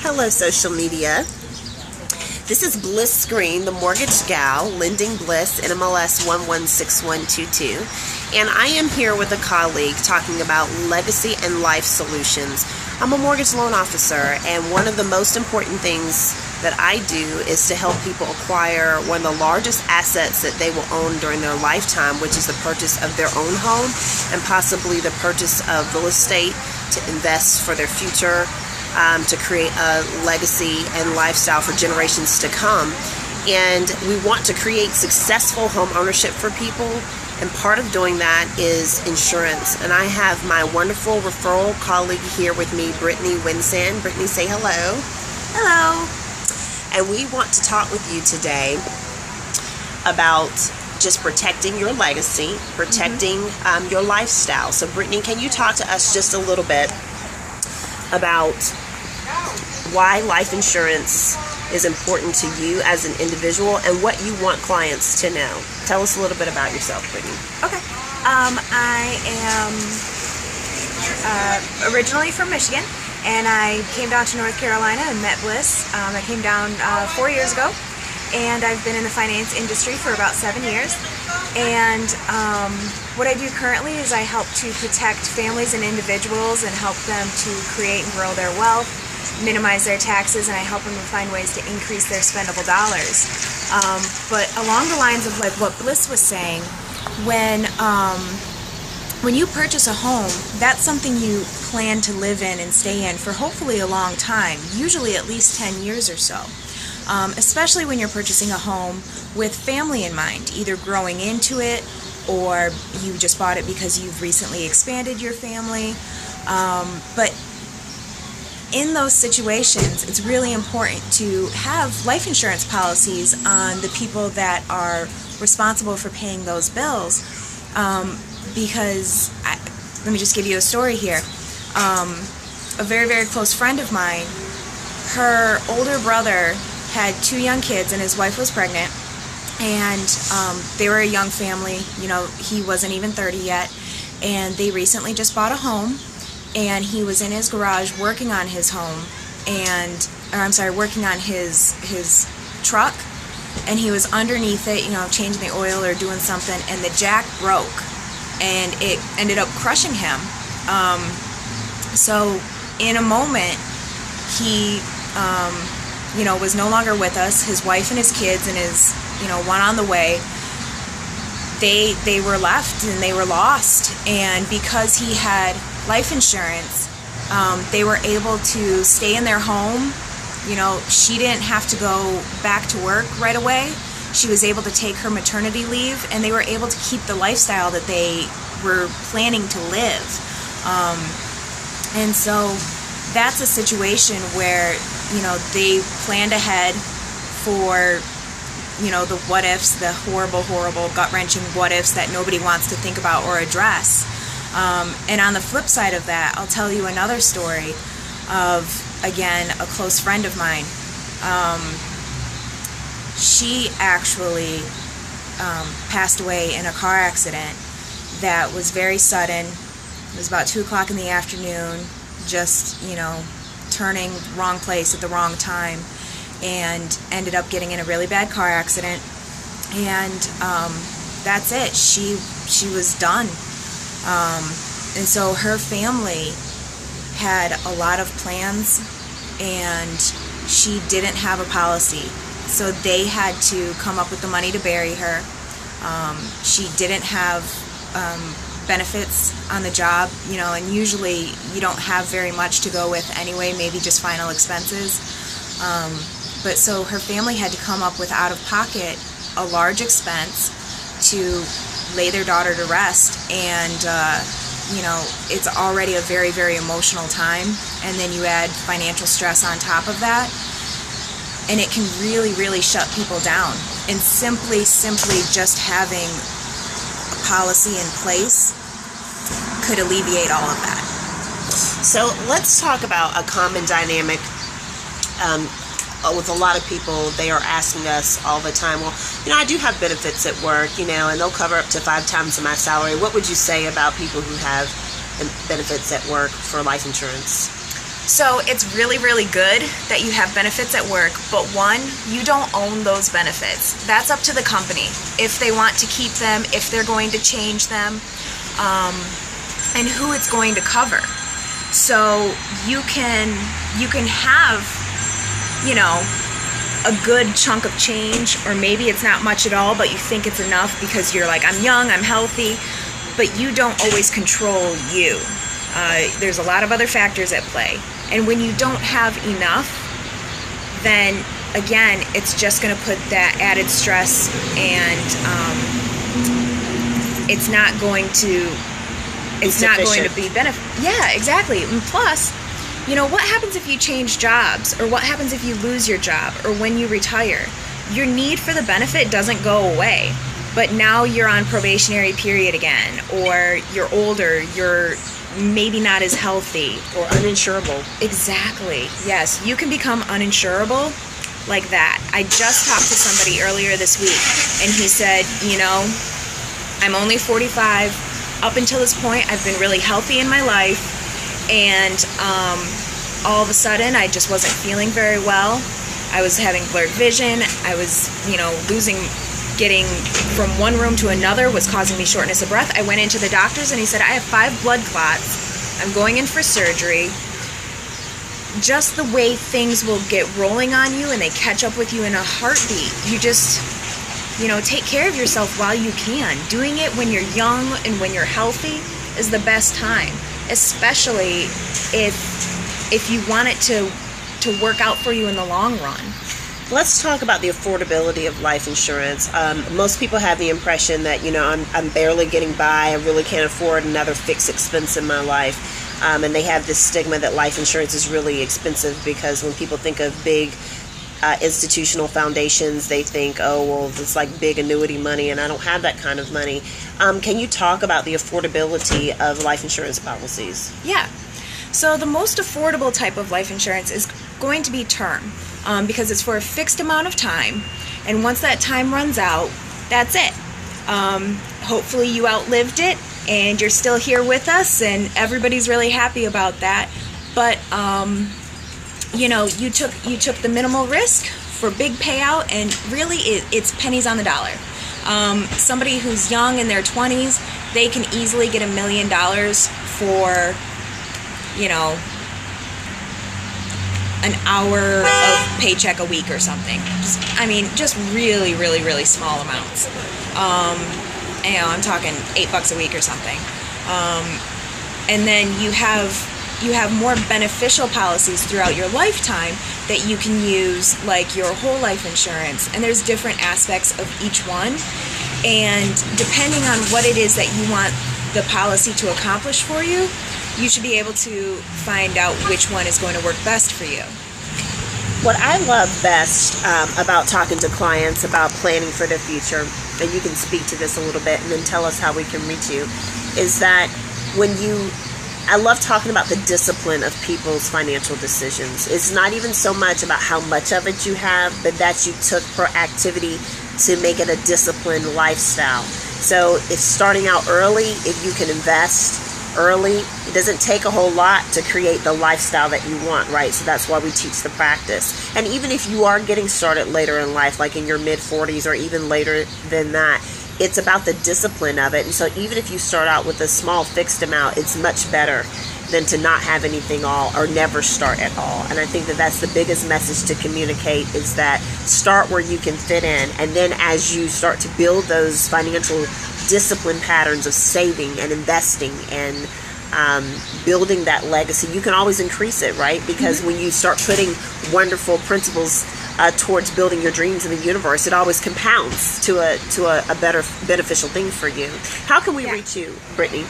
Hello, social media. This is Bliss Screen, the Mortgage Gal, Lending Bliss, NMLS 116122. And I am here with a colleague talking about legacy and life solutions. I'm a mortgage loan officer, and one of the most important things that I do is to help people acquire one of the largest assets that they will own during their lifetime, which is the purchase of their own home and possibly the purchase of real estate to invest for their future, to create a legacy and lifestyle for generations to come. And we want to create successful home ownership for people, and part of doing that is insurance. And I have my wonderful referral colleague here with me, Brittany. Brittany, say hello. Hello. And we want to talk with you today about just protecting your legacy, protecting your lifestyle. So Brittany, can you talk to us just a little bit about why life insurance is important to you as an individual and what you want clients to know? Tell us a little bit about yourself, Brittany. Okay. I am originally from Michigan, and I came down to North Carolina and met Bliss. I came down 4 years ago, and I've been in the finance industry for about 7 years. And what I do currently is I help to protect families and individuals and help them to create and grow their wealth, minimize their taxes, and I help them to find ways to increase their spendable dollars. But along the lines of like what Bliss was saying, when you purchase a home, that's something you plan to live in and stay in for hopefully a long time, usually at least 10 years or so. Especially when you're purchasing a home with family in mind, either growing into it or you just bought it because you've recently expanded your family. But in those situations, it's really important to have life insurance policies on the people that are responsible for paying those bills. Because, let me just give you a story here. A very, very close friend of mine, her older brother had 2 young kids and his wife was pregnant, and they were a young family. You know, he wasn't even 30 yet, and they recently just bought a home, and he was in his garage working on his home, working on his truck, and he was underneath it, you know, changing the oil or doing something, and the jack broke, and it ended up crushing him. So in a moment, he was no longer with us. His wife and his kids and his, one on the way, they were left and they were lost. And because he had life insurance, they were able to stay in their home. She didn't have to go back to work right away. She was able to take her maternity leave, and they were able to keep the lifestyle that they were planning to live. And so that's a situation where, they planned ahead for, the what ifs, the horrible, gut-wrenching what ifs that nobody wants to think about or address. And on the flip side of that, I'll tell you another story of, again, a close friend of mine. She actually passed away in a car accident that was very sudden. It was about 2 o'clock in the afternoon, just, turning wrong place at the wrong time, and ended up getting in a really bad car accident. And that's it. She was done. And so her family had a lot of plans, and she didn't have a policy. So they had to come up with the money to bury her. She didn't have benefits on the job, and usually you don't have very much to go with anyway, maybe just final expenses. But so her family had to come up with out of pocket a large expense to lay their daughter to rest, and it's already a very, very emotional time, and then you add financial stress on top of that, and it can really, really shut people down. And simply just having a policy in place could alleviate all of that. So let's talk about a common dynamic with a lot of people. They are asking us all the time, well, I do have benefits at work, and they'll cover up to 5 times my salary. What would you say about people who have benefits at work for life insurance? So it's really, really good that you have benefits at work, but one, you don't own those benefits. That's up to the company. If they want to keep them, if they're going to change them, and who it's going to cover. So you can have, you know, a good chunk of change, or maybe it's not much at all, but you think it's enough because you're like, I'm young, I'm healthy, but you don't always control you. There's a lot of other factors at play. And when you don't have enough, then again, it's just going to put that added stress, and it's not going to be benefit. Yeah, exactly. And plus, you know, what happens if you change jobs, or what happens if you lose your job, or when you retire? Your need for the benefit doesn't go away, but now you're on probationary period again, or you're older, you're maybe not as healthy. Or uninsurable. Exactly. Yes, you can become uninsurable like that. I just talked to somebody earlier this week, and he said, you know, I'm only 45. Up until this point, I've been really healthy in my life, and all of a sudden, I just wasn't feeling very well. I was having blurred vision. I was, you know, getting from one room to another was causing me shortness of breath. I went into the doctors, and he said, I have 5 blood clots. I'm going in for surgery. Just the way things will get rolling on you, and they catch up with you in a heartbeat. You just, you know, take care of yourself while you can. Doing it when you're young and when you're healthy is the best time, especially if you want it to work out for you in the long run. Let's talk about the affordability of life insurance. Most people have the impression that, you know, I'm barely getting by. I really can't afford another fixed expense in my life. And they have this stigma that life insurance is really expensive, because when people think of big institutional foundations, they think, oh, well, it's like big annuity money, and I don't have that kind of money. Can you talk about the affordability of life insurance policies? Yeah. So the most affordable type of life insurance is going to be term, because it's for a fixed amount of time, and once that time runs out, that's it. Hopefully you outlived it, and you're still here with us, and everybody's really happy about that. But you know, you took the minimal risk for big payout, and really it's pennies on the dollar. Somebody who's young in their 20s, they can easily get $1 million for, you know, an hour of paycheck a week or something. Just really, really, really small amounts. You know, I'm talking $8 a week or something. And then you have more beneficial policies throughout your lifetime that you can use, like your whole life insurance. And there's different aspects of each one. And depending on what it is that you want the policy to accomplish for you, you should be able to find out which one is going to work best for you. What I love best about talking to clients about planning for the future, and you can speak to this a little bit and then tell us how we can reach you, is that I love talking about the discipline of people's financial decisions. It's not even so much about how much of it you have, but that you took proactivity to make it a disciplined lifestyle. So if starting out early, if you can invest early, it doesn't take a whole lot to create the lifestyle that you want, right? So that's why we teach the practice. And even if you are getting started later in life, like in your mid-40s or even later than that, it's about the discipline of it. And so even if you start out with a small fixed amount, it's much better than to not have anything all or never start at all. And I think that that's the biggest message to communicate, is that start where you can fit in. And then as you start to build those financial discipline patterns of saving and investing and building that legacy, you can always increase it, right? Because when you start putting wonderful principles towards building your dreams in the universe, it always compounds to a better beneficial thing for you. How can we reach you, Brittany?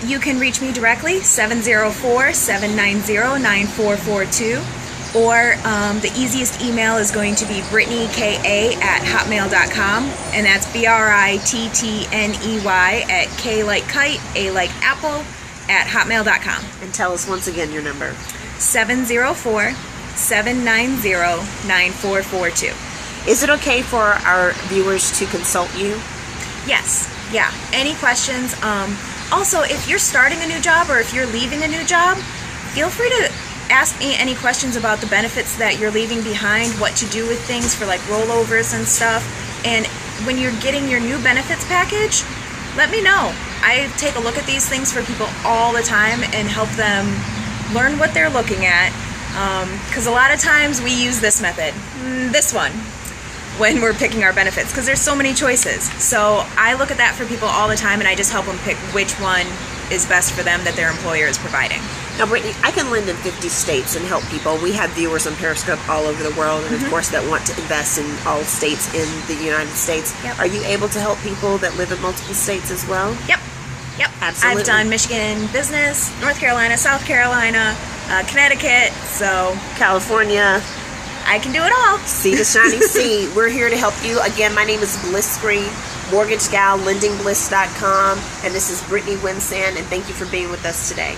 You can reach me directly, 704-790-9442. Or the easiest email is going to be brittanyka@hotmail.com, and that's BRITTNEY @ K A like apple @hotmail.com. And tell us once again your number. 704-790-9442. Is it okay for our viewers to consult you? Yes. Yeah. Any questions? Also, if you're starting a new job or if you're leaving a new job, feel free to ask me any questions about the benefits that you're leaving behind, what to do with things for like rollovers and stuff. And when you're getting your new benefits package, let me know. I take a look at these things for people all the time and help them learn what they're looking at. Because a lot of times we use this method, this one, when we're picking our benefits, because there's so many choices. So I look at that for people all the time, and I just help them pick which one is best for them that their employer is providing. Now, Brittany, I can lend in 50 states and help people. We have viewers on Periscope all over the world, and of course that want to invest in all states in the United States. Yep. Are you able to help people that live in multiple states as well? Yep. Absolutely. I've done Michigan business, North Carolina, South Carolina, Connecticut, so California. I can do it all. See the shining sea. We're here to help you. Again, my name is Bliss Screen, Mortgage Gal, lendingbliss.com, and this is Brittany Winsan, and thank you for being with us today.